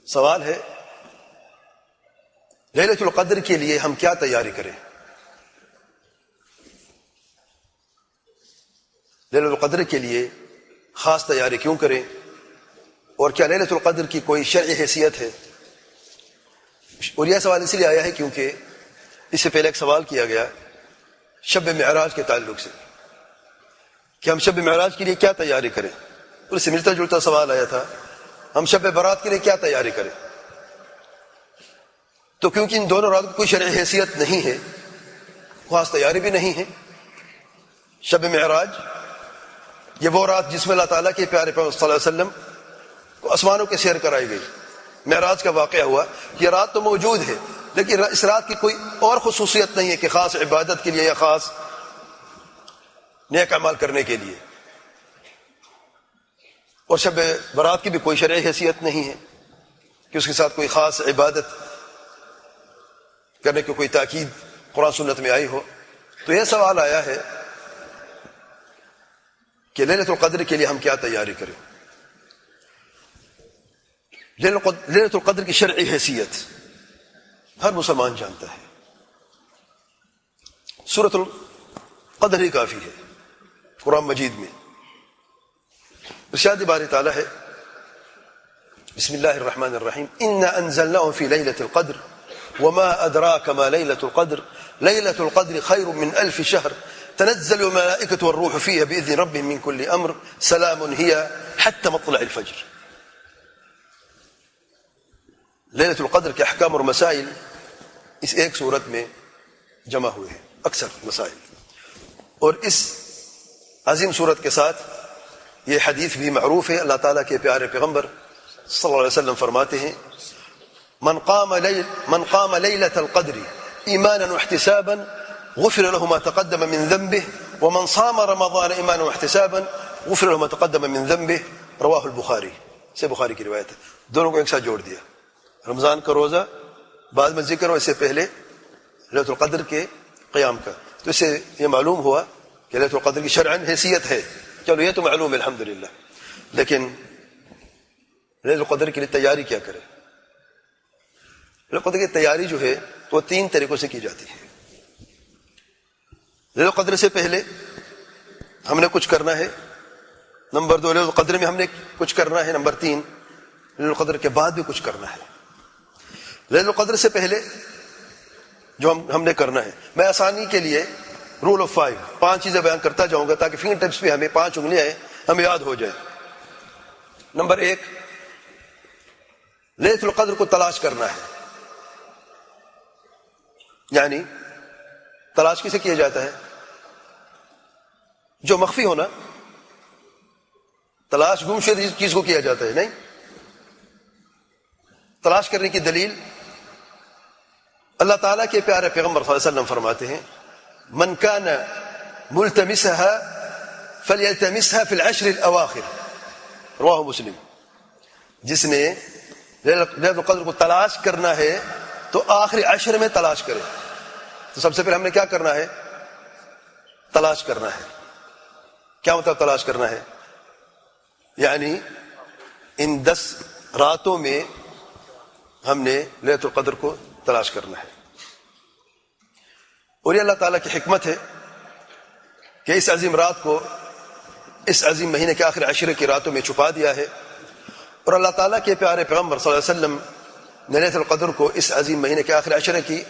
سوال ہے لیلۃ القدر کے لیے ہم کیا تیاری کریں؟ لیلۃ القدر کے لیے خاص تیاری کیوں کریں؟ اور کیا لیلۃ القدر کی کوئی شرعی حیثیت ہے؟ اور یہ سوال اس لیے آیا ہے کیونکہ اس سے پہلے ایک سوال کیا گیا شب معراج کے تعلق سے کہ ہم شب معراج کے لیے کیا تیاری کریں، اور اس سے ملتا جلتا سوال آیا تھا ہم شب برات کے لیے کیا تیاری کریں۔ تو کیونکہ ان دونوں راتوں کی کوئی شرعی حیثیت نہیں ہے، خاص تیاری بھی نہیں ہے، شب معراج یہ وہ رات جس میں اللہ تعالیٰ کے پیارے پیغمبر صلی اللہ علیہ وسلم کو آسمانوں کے سیر کرائی گئی، معراج کا واقعہ ہوا۔ یہ رات تو موجود ہے لیکن اس رات کی کوئی اور خصوصیت نہیں ہے کہ خاص عبادت کے لیے یا خاص نیک اعمال کرنے کے لیے، اور شب برات کی بھی کوئی شرعی حیثیت نہیں ہے کہ اس کے ساتھ کوئی خاص عبادت کرنے کی کوئی تاکید قرآن سنت میں آئی ہو۔ تو یہ سوال آیا ہے کہ لیلۃ القدر کے لیے ہم کیا تیاری کریں۔ لیلۃ القدر کی شرعی حیثیت ہر مسلمان جانتا ہے، سورۃ القدر ہی کافی ہے قرآن مجید میں۔ ارشاد باری تعالیٰ ہے بسم اللہ الرحمن الرحیم انا انزلناه فی لیلۃ القدر وما ادراک ما لیلۃ القدر لیلۃ القدر خیر من الف شہر تنزل الملائکۃ والروح فیها باذن ربهم من كل امر سلام هي حتى مطلع الفجر۔ لیلۃ القدر کے احکام اور مسائل اس ایک صورت میں جمع ہوئے ہیں، اکثر مسائل، اور اس عظیم صورت کے ساتھ یہ حدیث بھی معروف ہے۔ اللہ تعالیٰ کے پیارے پیغمبر صلی اللہ علیہ وسلم فرماتے ہیں من قام لیلۃ القدر ایمانا واحتسابا غفر له ما تقدم من ذنبه ومن صام رمضان ایمانا واحتسابا غفر له ما تقدم من ذنبه رواہ البخاری، سے بخاری کی روایت ہے۔ دونوں کو ایک ساتھ جوڑ دیا، رمضان کا روزہ بعد میں ذکر ہو، اس سے پہلے لیلۃ القدر کے قیام کا۔ تو اس سے یہ معلوم ہوا کہ لیلۃ القدر کی شرعاً حیثیت ہے، چلو یہ تو معلوم ہے الحمدللہ، لیکن لیلۃ القدر کے لیے تیاری کیا کرے؟ لیلۃ القدر کی تیاری جو ہے وہ تین طریقوں سے کی جاتی ہے۔ لیلۃ القدر سے پہلے ہم نے کچھ کرنا ہے، نمبر 2 لیلۃ القدر میں ہم نے کچھ کرنا ہے، نمبر 3 لیلۃ القدر کے بعد بھی کچھ کرنا ہے۔ لیلۃ القدر سے پہلے جو ہم نے کرنا ہے، میں آسانی کے لیے رول آف 5 چیزیں بیان کرتا جاؤں گا تاکہ فنگر ٹپس پہ ہمیں 5 انگلیاں ہمیں یاد ہو جائے۔ نمبر 1 لیلۃ القدر کو تلاش کرنا ہے، یعنی تلاش کسے کیا جاتا ہے؟ جو مخفی ہونا، تلاش گم شدہ چیز کو کیا جاتا ہے، نہیں؟ تلاش کرنے کی دلیل اللہ تعالیٰ کے پیارے پیغمبر صلی اللہ علیہ وسلم فرماتے ہیں من کان ملتمسها فلیلتمسها فی العشر الاواخر، رواہ مسلم۔ جس نے لیلۃ القدر کو تلاش کرنا ہے تو آخری عشر میں تلاش کرے۔ تو سب سے پہلے ہم نے کیا کرنا ہے؟ تلاش کرنا ہے۔ کیا مطلب تلاش کرنا ہے؟ یعنی ان 10 راتوں میں ہم نے لیلۃ القدر کو تلاش کرنا ہے۔ اور یہ اللہ تعالیٰ کی حکمت ہے کہ اس عظیم رات کو اس عظیم مہینے کے آخر عشرے کی راتوں میں چھپا دیا ہے، اور اللہ تعالیٰ کے پیارے پیغمبر صلی اللہ علیہ وسلم نے لیلۃ القدر کو اس عظیم مہینے کے آخر عشرے کی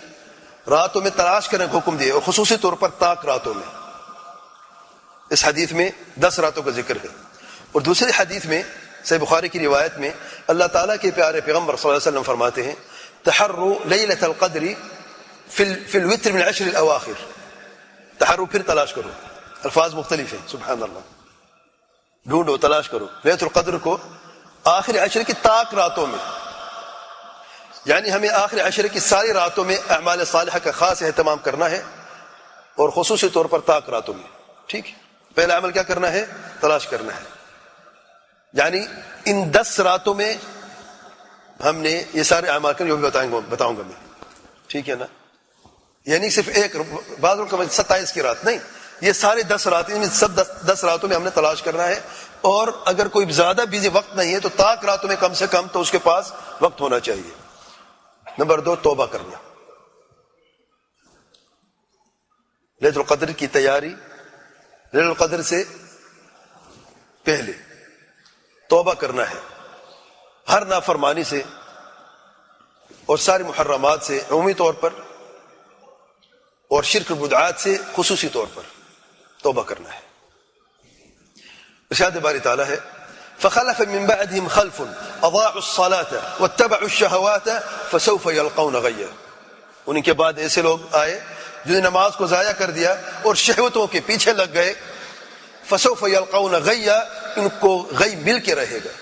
راتوں میں تلاش کرنے کا حکم دیا، اور خصوصی طور پر طاق راتوں میں۔ اس حدیث میں 10 راتوں کا ذکر ہے، اور دوسری حدیث میں صحیح بخاری کی روایت میں اللہ تعالیٰ کے پیارے پیغمبر صلی اللہ علیہ وسلم فرماتے ہیں تحروا لیلۃ القدر فی الوتر من العشر الاواخر۔ تحروا پھر تلاش کرو، الفاظ مختلف ہیں، سبحان اللہ، ڈھونڈو، تلاش کرو لیلۃ القدر کو آخری عشر کی طاق راتوں میں، یعنی ہمیں آخری عشر کی ساری راتوں میں اعمال صالحہ کا خاص اہتمام کرنا ہے، اور خصوصی طور پر طاق راتوں میں۔ ٹھیک ہے، پہلا عمل کیا کرنا ہے؟ تلاش کرنا ہے، یعنی ان 10 راتوں میں ہم نے یہ سارے اعمال کرنے، جو بھی بتاؤں گا میں، ٹھیک ہے نا؟ یعنی صرف ایک بعض 27 کی رات نہیں، یہ سارے 10 رات، ان سب 10 راتوں میں ہم نے تلاش کرنا ہے، اور اگر کوئی زیادہ بزی وقت نہیں ہے تو طاق راتوں میں کم سے کم تو اس کے پاس وقت ہونا چاہیے۔ نمبر 2 توبہ کرنا، لیلۃ القدر کی تیاری لیلۃ القدر سے پہلے توبہ کرنا ہے، ہر نافرمانی سے اور سارے محرمات سے عمومی طور پر، اور شرک بدعات سے خصوصی طور پر توبہ کرنا ہے۔ ارشاد باری تعالیٰ ہے فخلف من بعدهم خلف اضاعوا الصلاة واتبعوا الشهوات فسوف يلقون غيا، ان کے بعد ایسے لوگ آئے جنہوں نے نماز کو ضائع کر دیا اور شہوتوں کے پیچھے لگ گئے، فسوف يلقون غيا، ان کو غی مل کے رہے گا،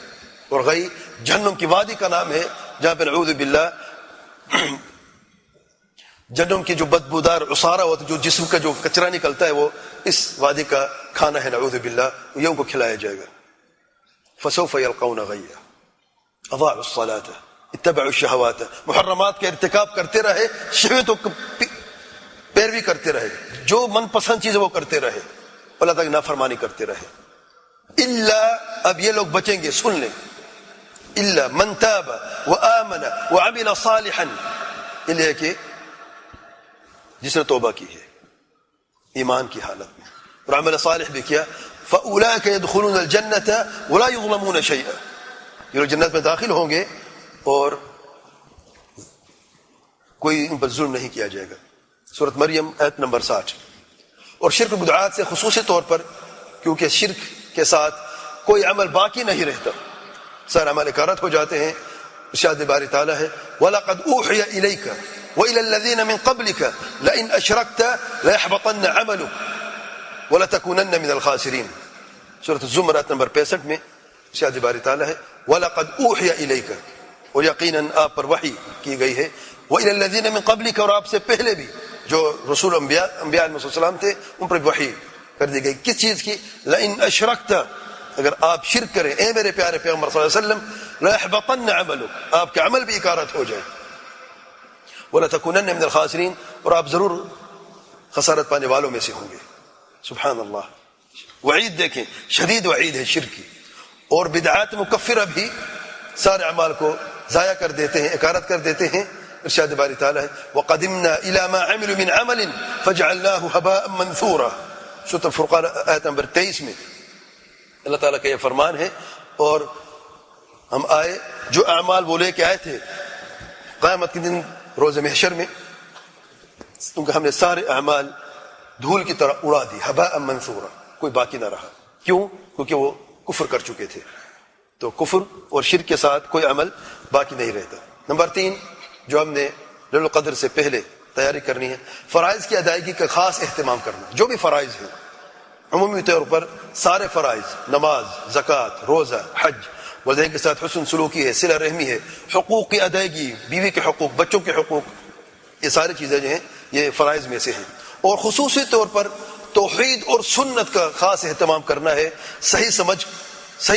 اور غی جہنم کی وادی کا نام ہے جہاں پہ نعوذ باللہ جہنم کی جو بدبودار عصارہ ہوتا ہے، جو جسم کا جو کچرا نکلتا ہے، وہ اس وادی کا کھانا ہے نعوذ باللہ، یہ ان کو کھلایا جائے گا۔ فسوف يلقون غيا اضاعوا الصلاة اتبعوا الشهوات، محرمات کے ارتکاب کرتے رہے، شہوتوں کی پیروی کرتے رہے، جو من پسند چیز وہ کرتے رہے، اللہ تعالیٰ کی نافرمانی کرتے رہے۔ الا، اب یہ لوگ بچیں گے، سن لیں، الا من تاب وآمن وعمل صالحا، الا کہ جس نے توبہ کی ہے ایمان کی حالت میں اور عمل صالح بھی کیا، فأولئک يدخلون الجنة ولا يظلمون شيئا، یہ لوگ جنت میں داخل ہوں گے اور کوئی ان پر ظلم نہیں کیا جائے گا۔ سورۃ مریم آیت نمبر 60۔ اور شرک بدعات سے خصوصی طور پر، کیونکہ شرک کے ساتھ کوئی عمل باقی نہیں رہتا، سارے عمل اکارت ہو جاتے ہیں۔ ارشاد باری تعالیٰ ہے وَلَقَدْ أُوحِيَ إِلَيْكَ وَإِلَى الَّذِينَ مِن قَبْلِكَ لَئِنْ أَشْرَكْتَ لَيَحْبَطَنَّ عَمَلُكَ وَلَتَكُونَنَّ مِنَ الْخَاسِرِينَ۔ سورۃ الزمر آیت نمبر 65 میں ارشاد باری تعالیٰ ہے وَلَقَدْ أُوحِيَ إِلَيْكَ، اور یقیناً آپ پر وحی کی گئی ہے، وَإِلَى الَّذِينَ مِن قَبْلِكَ، اور آپ سے پہلے بھی جو رسول انبیاء علیہ السلام تھے ان پر وحی کر دی گئی۔ کس چیز کی؟ لَئِنْ أَشْرَكْتَ، اگر آپ شرک کریں اے میرے پیارے پیغمبر صلی اللہ علیہ وسلم، لَيَحْبَطَنَّ عَمَلُكَ، آپ کا عمل بھی اکارت ہو جائے، وَلَتَكُونَنَّ مِنَ الْخَاسِرِينَ، اور آپ ضرور خسارت پانے والوں میں سے ہوں گے۔ سبحان اللہ، وعید دیکھیں، شدید وعید ہے شرک کی۔ اور بدعات مکفرہ بھی سارے اعمال کو ضائع کر دیتے ہیں، اکارت کر دیتے ہیں۔ ارشاد باری تعالیٰ ہے وَقَدِمْنَا إِلَى مَا عَمِلُوا مِنْ عَمَلٍ فَجَعَلْنَاهُ هَبَاءً مَنْثُورًا، سورۃ الفرقان آیت نمبر 23 میں اللہ تعالیٰ کا یہ فرمان ہے۔ اور ہم آئے جو اعمال وہ لے کے آئے تھے قیامت کے دن روز محشر میں، کیونکہ ہم نے سارے اعمال دھول کی طرح اڑا دی، ہباء منثورا، کوئی باقی نہ رہا۔ کیوں؟ کیونکہ وہ کفر کر چکے تھے، تو کفر اور شرک کے ساتھ کوئی عمل باقی نہیں رہتا۔ نمبر 3 جو ہم نے لیلۃ القدر سے پہلے تیاری کرنی ہے، فرائض کی ادائیگی کا خاص اہتمام کرنا۔ جو بھی فرائض ہیں عمومی طور پر سارے فرائض، نماز، زکوٰۃ، روزہ، حج، والدین کے ساتھ حسن سلوکی ہے، صلہ رحمی ہے، حقوق کی ادائیگی، بیوی کے حقوق، بچوں کے حقوق، یہ ساری چیزیں جو ہیں یہ فرائض میں سے ہیں۔ اور خصوصی طور پر توحید اور سنت کا خاص اہتمام کرنا ہے، صحیح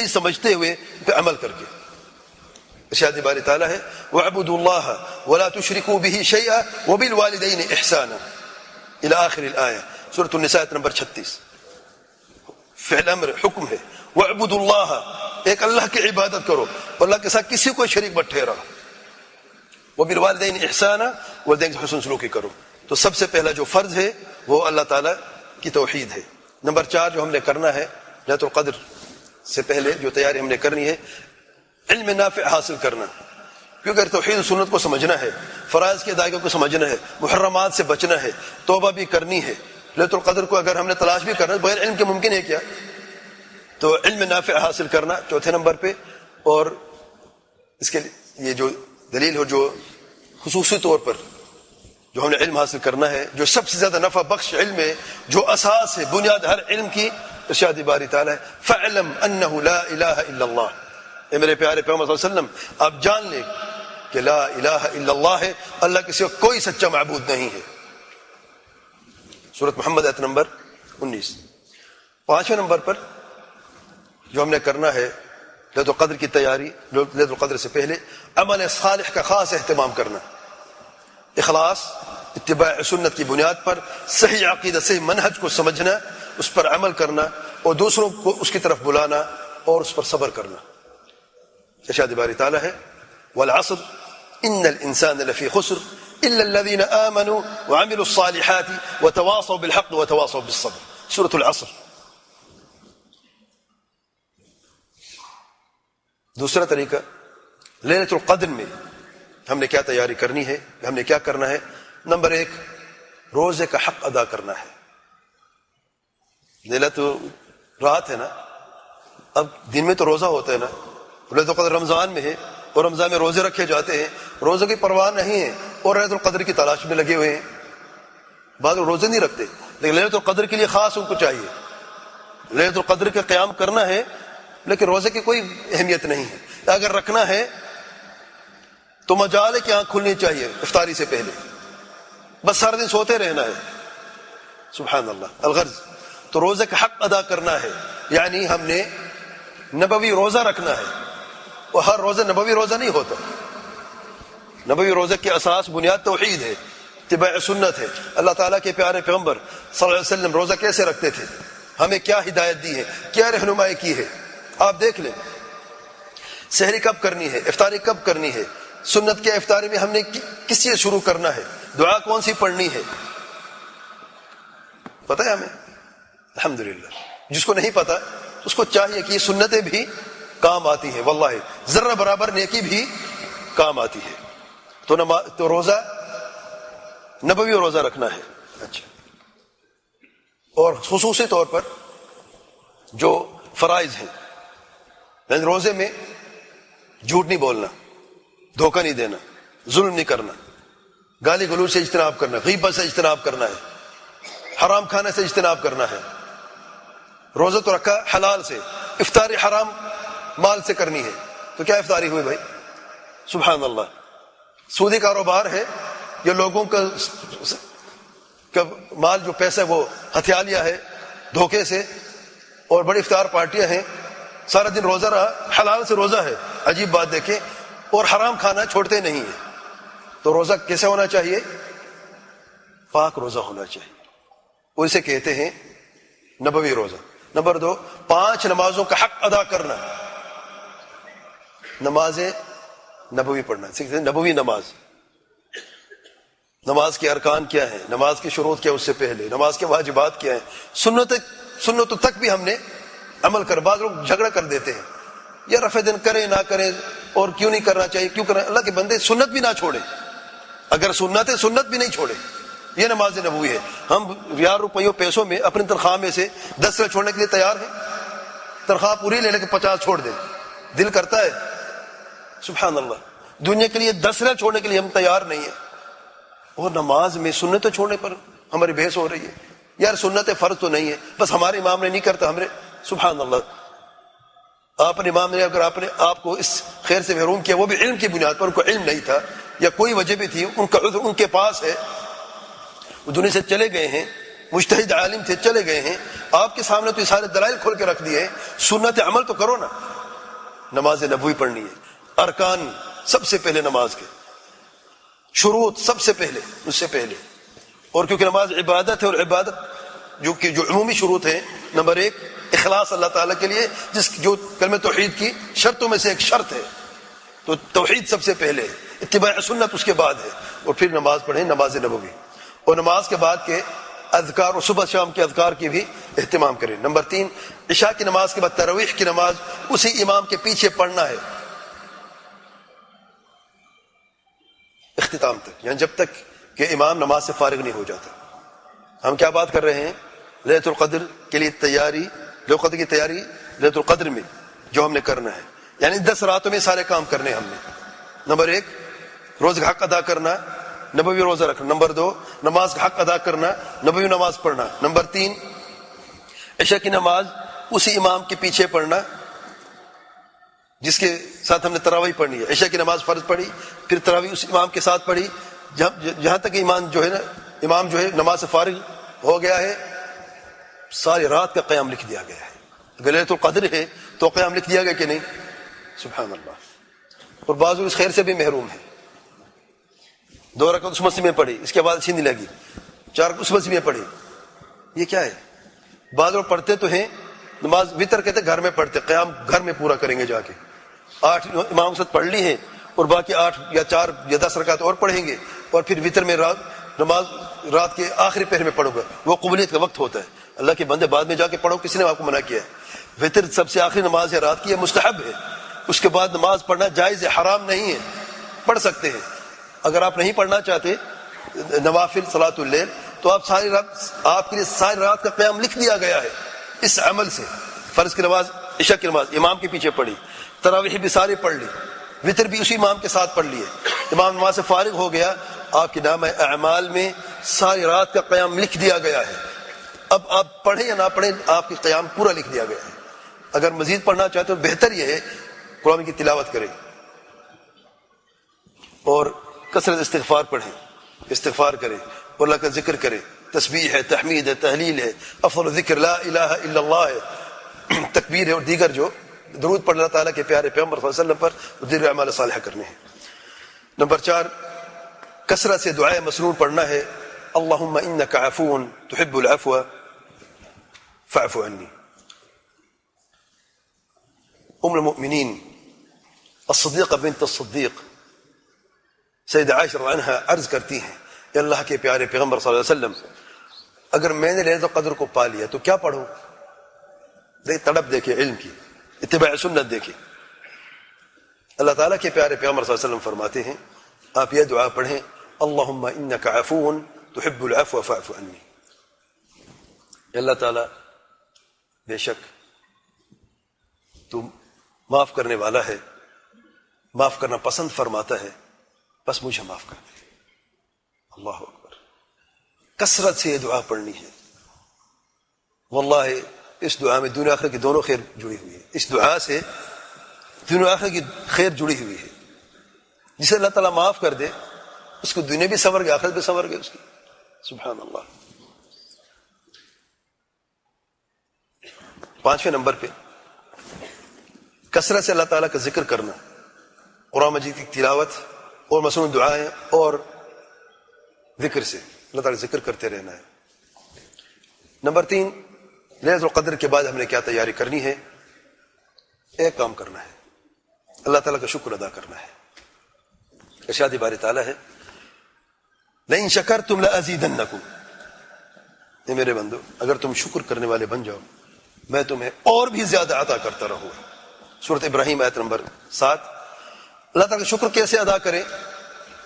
سمجھتے ہوئے پہ عمل کر کے۔ ارشاد باری تعالیٰ ہے وَاعْبُدُوا اللَّهَ وَلَا تُشْرِكُوا بِهِ شَيْئًا وَبِالْوَالِدَيْنِ إِحْسَانًا إلى آخر الآیہ، سورۃ النساء نمبر 36۔ فعل امر، حکم ہے، وَاعْبُدُوا اللَّهَ، ایک اللہ کی عبادت کرو، اللہ کے ساتھ کسی کو شریک مت ٹھہراؤ، وَبِالْوَالِدَيْنِ إِحْسَانًا، والدین سے حسن سلوکی کرو۔ تو سب سے پہلا جو فرض ہے وہ اللہ تعالیٰ کی توحید ہے۔ نمبر 4 جو ہم نے کرنا ہے لیلۃ القدر سے پہلے جو تیاری ہم نے کرنی ہے، علم نافع حاصل کرنا، کیونکہ اگر توحید و سنت کو سمجھنا ہے، فرائض کی ادائیگی کو سمجھنا ہے، محرمات سے بچنا ہے، توبہ بھی کرنی ہے، لیلۃ القدر کو اگر ہم نے تلاش بھی کرنا ہے بغیر علم کے ممکن ہے کیا؟ تو علم نافع حاصل کرنا چوتھے نمبر پہ۔ اور اس کے یہ جو دلیل ہو جو خصوصی طور پر جو ہم نے علم حاصل کرنا ہے، جو سب سے زیادہ نفع بخش علم ہے، جو اساس ہے، بنیاد ہر علم کی، ارشاد باری تعالیٰ ہے فَاعْلَمْ أَنَّهُ لَا إِلَهَ إِلَّا اللَّهُ، اے میرے پیارے پیغمبر صلی اللہ علیہ وسلم آپ جان لیں کہ لا الہ الا اللہ ہے، اللہ کے سوا کوئی سچا معبود نہیں ہے۔ سورۃ محمد آیت نمبر 19۔ 5ویں نمبر پر جو ہم نے کرنا ہے لیلۃ القدر کی تیاری، لیلۃ القدر سے پہلے عمل صالح کا خاص اہتمام کرنا، اخلاص، اتباع سنت کی بنیاد پر صحیح عقیدہ، صحیح منہج کو سمجھنا، اس پر عمل کرنا اور دوسروں کو اس کی طرف بلانا، اور اس پر صبر کرنا. ارشاد باری تعالیٰ ہے والعصر ان الانسان لفی خسر الا الذین آمنوا وعملوا الصالحات وتواصوا بالحق وتواصوا بالصبر. سورۃ العصر. دوسرا طریقہ لیلۃ القدر میں ہم نے کیا تیاری کرنی ہے, ہم نے کیا کرنا ہے. نمبر 1 روزے کا حق ادا کرنا ہے. لیلۃ رات ہے نا, اب دن میں تو روزہ ہوتا ہے نا. لیلۃ القدر رمضان میں ہے اور رمضان میں روزے رکھے جاتے ہیں, روزوں کی پرواہ نہیں ہے اور لیلۃ القدر کی تلاش میں لگے ہوئے ہیں. بعض لوگ روزے نہیں رکھتے لیکن لیلۃ القدر کے لیے خاص ان کو چاہیے. لیلۃ القدر کا قیام کرنا ہے لیکن روزے کی کوئی اہمیت نہیں ہے. اگر رکھنا ہے تو مجال کی آنکھ کھلنی چاہیے افطاری سے پہلے, بس سارا دن سوتے رہنا ہے. سبحان اللہ. الغرض تو روزے کا حق ادا کرنا ہے, یعنی ہم نے نبوی روزہ رکھنا ہے. اور ہر روزہ نبوی روزہ نہیں ہوتا. نبوی روزے کی اساس بنیاد توحید ہے, اتباع سنت ہے. اللہ تعالیٰ کے پیارے پیغمبر صلی اللہ علیہ وسلم روزہ کیسے رکھتے تھے, ہمیں کیا ہدایت دی ہے, کیا رہنمائی کی ہے. آپ دیکھ لیں سحری کب کرنی ہے, افطاری کب کرنی ہے, سنت کے افطاری میں ہم نے کس سے شروع کرنا ہے, دعا کون سی پڑھنی ہے, پتہ ہے ہمیں الحمدللہ. جس کو نہیں پتا اس کو چاہیے کہ یہ سنتیں بھی کام آتی ہیں, واللہ ذرہ برابر نیکی بھی کام آتی ہے. تو روزہ نبوی روزہ رکھنا ہے. اچھا, اور خصوصی طور پر جو فرائض ہیں, یعنی روزے میں جھوٹ نہیں بولنا, دھوکہ نہیں دینا, ظلم نہیں کرنا, گالی گلوچ سے اجتناب کرنا, غیبت سے اجتناب کرنا ہے, حرام کھانے سے اجتناب کرنا ہے. روزہ تو رکھا حلال سے, افطاری حرام مال سے کرنی ہے تو کیا افطاری ہوئی بھائی. سبحان اللہ. سودی کاروبار ہے, یہ لوگوں کا مال جو پیسہ وہ ہتھیا لیا ہے دھوکے سے, اور بڑی افطار پارٹیاں ہیں, سارا دن روزہ رہا, حلال سے روزہ ہے, عجیب بات دیکھیں, اور حرام کھانا چھوڑتے نہیں ہیں. تو روزہ کیسے ہونا چاہیے, پاک روزہ ہونا چاہیے. وہ اسے کہتے ہیں نبوی روزہ. نمبر 2 5 نمازوں کا حق ادا کرنا, نمازیں نبوی پڑھنا. نبوی نماز, نماز کے ارکان کیا ہیں, نماز کی شروط کیا, اس سے پہلے نماز کے واجبات کیا ہیں, سنتوں تک بھی ہم نے عمل کر. بعض لوگ جھگڑا کر دیتے ہیں, یا رفع دن کریں نہ کریں, اور کیوں نہیں کرنا چاہیے, کیوں کرنا. اللہ کے بندے سنت بھی نہ چھوڑے, اگر سنت ہے سنت بھی نہیں چھوڑے. یہ نماز نبوی ہے. ہم 1000 روپیوں پیسوں میں اپنی تنخواہ میں سے 10 روپے چھوڑنے کے لیے تیار ہیں. تنخواہ پوری لے کے 50 چھوڑ دیں, دل کرتا ہے. سبحان اللہ. دنیا کے لیے 10 روپے چھوڑنے کے لیے ہم تیار نہیں ہیں, اور نماز میں سنتیں چھوڑنے پر ہماری بحث ہو رہی ہے. یار سنت فرض تو نہیں ہے, بس ہمارے امام نے نہیں کرتا, ہم نے. سبحان اللہ. آپ نے امام نے اگر آپ کو اس خیر سے محروم کیا, وہ بھی علم کی بنیاد پر, ان کو علم نہیں تھا یا کوئی وجہ بھی تھی, ان کا عذر ان کے پاس ہے, وہ دنیا سے چلے گئے ہیں, مجتہد عالم تھے, چلے گئے ہیں. آپ کے سامنے تو یہ سارے دلائل کھول کے رکھ دیے ہیں. سنت عمل تو کرو نا. نماز نبوی پڑھنی ہے, ارکان سب سے پہلے نماز کے, شروط سب سے پہلے, اس سے پہلے. اور کیونکہ نماز عبادت ہے, اور عبادت جو عمومی شروط ہیں, نمبر 1 اخلاص اللہ تعالیٰ کے لیے, جو کلمہ توحید کی شرطوں میں سے ایک شرط ہے. تو توحید سب سے پہلے, اتباع سنت اس کے بعد ہے, اور پھر نماز پڑھیں نماز نبوی. اور نماز کے بعد کے اذکار اور صبح شام کے اذکار کی بھی اہتمام کریں. نمبر 3 عشاء کی نماز کے بعد تراویح کی نماز اسی امام کے پیچھے پڑھنا ہے اختتام تک, یعنی جب تک کہ امام نماز سے فارغ نہیں ہو جاتا. ہم کیا بات کر رہے ہیں, لیلۃ القدر کے لیے تیاری, لیلۃ القدر کی تیاری لیلۃ القدر میں جو ہم نے کرنا ہے, یعنی 10 راتوں میں سارے کام کرنے ہم نے. نمبر 1 روز کا حق ادا کرنا, نبوی روزہ رکھنا. نمبر 2 نماز کا حق ادا کرنا, نبوی نماز پڑھنا. نمبر 3 عشاء کی نماز اسی امام کے پیچھے پڑھنا جس کے ساتھ ہم نے تراویح پڑھنی ہے. عشاء کی نماز فرض پڑھی, پھر تراویح اس امام کے ساتھ پڑھی, جہاں تک امام جو ہے نماز سے فارغ ہو گیا ہے, ساری رات کا قیام لکھ دیا گیا ہے. اگر لیلۃ القدر ہے تو قیام لکھ دیا گیا کہ نہیں. سبحان اللہ. اور بعض اس خیر سے بھی محروم ہے. 2 رکعت اس مسجد میں پڑھی, اس کے بعد اچھی نہیں لگی, 4 اس مسجد میں پڑھی. یہ کیا ہے؟ بعض لوگ پڑھتے تو ہیں نماز وطر کہتے گھر میں پڑھتے، قیام گھر میں پورا کریں گے جا کے، 8 امام کے ساتھ پڑھ لی ہیں اور باقی 8 یا 4 یا 10 رکعت اور پڑھیں گے، اور پھر وطر میں نماز رات کے آخری پہر میں پڑھو گا، وہ قبولیت کا وقت ہوتا ہے۔ اللہ کے بندے بعد میں جا کے پڑھو، کسی نے آپ کو منع کیا ہے؟ وطر سب سے آخری نماز ہے رات کی، یہ مستحب ہے، اس کے بعد نماز پڑھنا جائز ہے، حرام نہیں ہے، پڑھ سکتے ہیں۔ اگر آپ نہیں پڑھنا چاہتے نوافل صلاۃ اللیل تو آپ ساری رات، آپ کے لیے ساری رات کا قیام لکھ دیا گیا ہے اس عمل سے۔ فرض کی نماز، عشاء کی نماز امام کے پیچھے پڑھی، تراویح بھی ساری پڑھ لی، وطر بھی اسی امام کے ساتھ پڑھ لیے، امام نماز سے فارغ ہو گیا، آپ کے نام اعمال میں ساری رات کا قیام لکھ دیا گیا ہے۔ اب آپ پڑھیں یا نہ پڑھیں، آپ کے قیام پورا لکھ دیا گیا ہے۔ اگر مزید پڑھنا چاہتے تو بہتر یہ ہے قرآن کی تلاوت کریں اور کثرت استغفار پڑھیں، استغفار کریں اور اللہ کا ذکر کریں، تسبیح ہے، تحمید ہے، تحلیل ہے، افضل ذکر لا الہ الا اللہ ہے، تکبیر ہے، اور دیگر جو درود پڑھ اللہ تعالیٰ کے پیارے پیغمبر صلی اللہ علیہ وسلم پر دیگر اعمال صالحہ کرنے ہیں۔ نمبر 4، کثرت سے دعائے مسرور پڑھنا ہے، اللہم انک عفو تحب العفو فاعف عنی۔ ام المؤمنین الصدیقہ بنت الصدیق سیدہ عائشہ رضی اللہ عنہا عرض کرتی ہیں کہ اللہ کے پیارے پیغمبر صلی اللہ علیہ وسلم، اگر میں نے لیلۃ القدر کو پا لیا تو کیا پڑھوں؟ تڑپ دیکھے علم کی، اتباع سنت دیکھے۔ اللہ تعالیٰ کے پیارے پیغمبر صلی اللہ علیہ وسلم فرماتے ہیں آپ یہ دعا پڑھیں، اللہم انک عفو تحب العفو فاعف عنی۔ اللہ تعالیٰ بے شک تو معاف کرنے والا ہے، معاف کرنا پسند فرماتا ہے، بس مجھے معاف کر دے۔ اللہ اکبر، کثرت سے یہ دعا پڑھنی ہے۔ واللہ اس دعا میں دنیا آخرت کی دونوں خیر جڑی ہوئی ہے، اس دعا سے دنیا آخرت کی خیر جڑی ہوئی ہے۔ جسے اللہ تعالیٰ معاف کر دے اس کو دنیا بھی سنور گئے، آخرت بھی سنور گئے اس کی، سبحان اللہ۔ 5ویں نمبر پہ کثرت سے اللہ تعالیٰ کا ذکر کرنا، قرآن مجید کی تلاوت اور مصنوع دعائیں اور ذکر سے اللہ تعالیٰ ذکر کرتے رہنا ہے۔ نمبر 3، لیلۃ القدر کے بعد ہم نے کیا تیاری کرنی ہے؟ ایک کام کرنا ہے، اللہ تعالیٰ کا شکر ادا کرنا ہے۔ ارشاد باری تعالیٰ ہے لئن شکرتم لأزیدنکم، اے میرے بندو اگر تم شکر کرنے والے بن جاؤ میں تمہیں اور بھی زیادہ عطا کرتا رہوں۔ سورۃ ابراہیم آیت نمبر 7۔ اللہ تعالیٰ کا شکر کیسے ادا کریں؟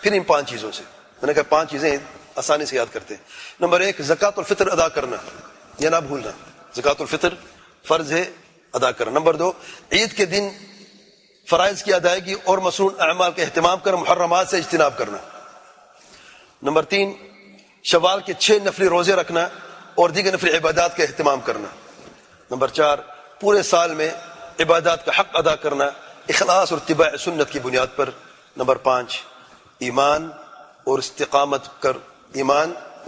پھر ان 5 چیزوں سے، میں نے کہا 5 چیزیں آسانی سے یاد کرتے ہیں۔ نمبر 1، زکوٰۃ الفطر ادا کرنا، یہ نہ بھولنا، زکوٰۃ الفطر فرض ہے، ادا کرنا۔ نمبر 2، عید کے دن فرائض کی ادائیگی اور مصنون اعمال کا اہتمام کر محرمات سے اجتناب کرنا۔ نمبر 3، شوال کے 6 نفلی روزے رکھنا اور دیگر نفلی عبادات کا اہتمام کرنا۔ نمبر 4، پورے سال میں عبادات کا حق ادا کرنا اخلاص اور اتباع سنت کی بنیاد پر۔ نمبر 5، ایمان اور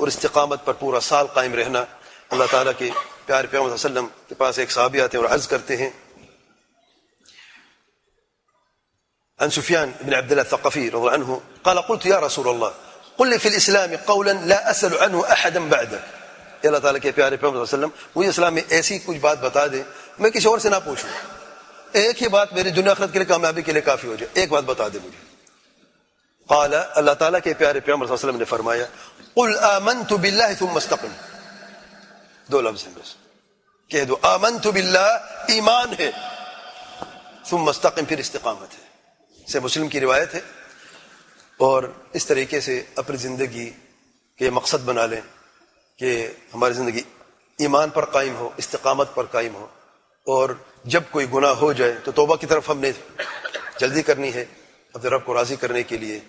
استقامت پر پورا سال قائم رہنا۔ اللہ تعالیٰ کے پیارے پیغمبر صلی اللہ علیہ وسلم کے پاس ایک صحابی آتے ہیں اور عرض کرتے ہیں، عن سفیان بن عبد الله الثقفي رضي الله عنه قال قلت يا رسول الله قل لي في الاسلام قولا لا اسال عنه احدا بعدك۔ اللہ تعالیٰ کے پیارے پیغمبر صلی اللہ علیہ وسلم مجھے اسلام میں ایسی کچھ بات بتا دیں میں کسی اور سے نہ پوچھوں، ایک ہی بات میری دنیا آخرت کے لیے کامیابی کے لیے کافی ہو جائے، ایک بات بتا دے مجھے۔ قال، اللہ تعالیٰ کے پیارے پیغمبر صلی اللہ علیہ وسلم نے فرمایا قل آمنت باللہ ثم استقم، 2 لفظ ہیں بس، کہہ دو آمنت باللہ، ایمان ہے، ثم استقم، پھر استقامت ہے۔ سے مسلم کی روایت ہے، اور اس طریقے سے اپنی زندگی کے مقصد بنا لیں کہ ہماری زندگی ایمان پر قائم ہو، استقامت پر قائم ہو، اور جب کوئی گناہ ہو جائے تو توبہ کی طرف ہم نے جلدی کرنی ہے اپنے رب کو راضی کرنے کے لیے۔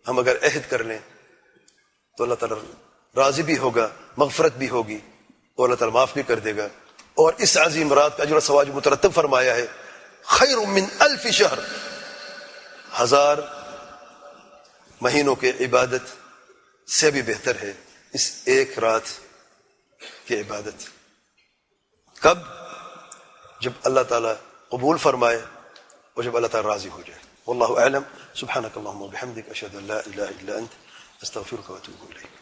ہم اگر عہد کر لیں تو اللہ تعالیٰ راضی بھی ہوگا، مغفرت بھی ہوگی، اور اللہ تعالیٰ معاف بھی کر دے گا۔ اور اس عظیم رات کا اجر و ثواب جو مترتب فرمایا ہے، خیر من 1000 شہر، 1000 مہینوں کے عبادت سے بھی بہتر ہے اس ایک رات کی عبادت۔ کب؟ جب اللہ تعالیٰ قبول فرمائے اور جب اللہ تعالیٰ راضی ہو جائے۔ واللہ اعلم، سبحانک اللہم و بحمدک، اشہد ان لا الہ الا انت، استغفرک و اتوب الیک۔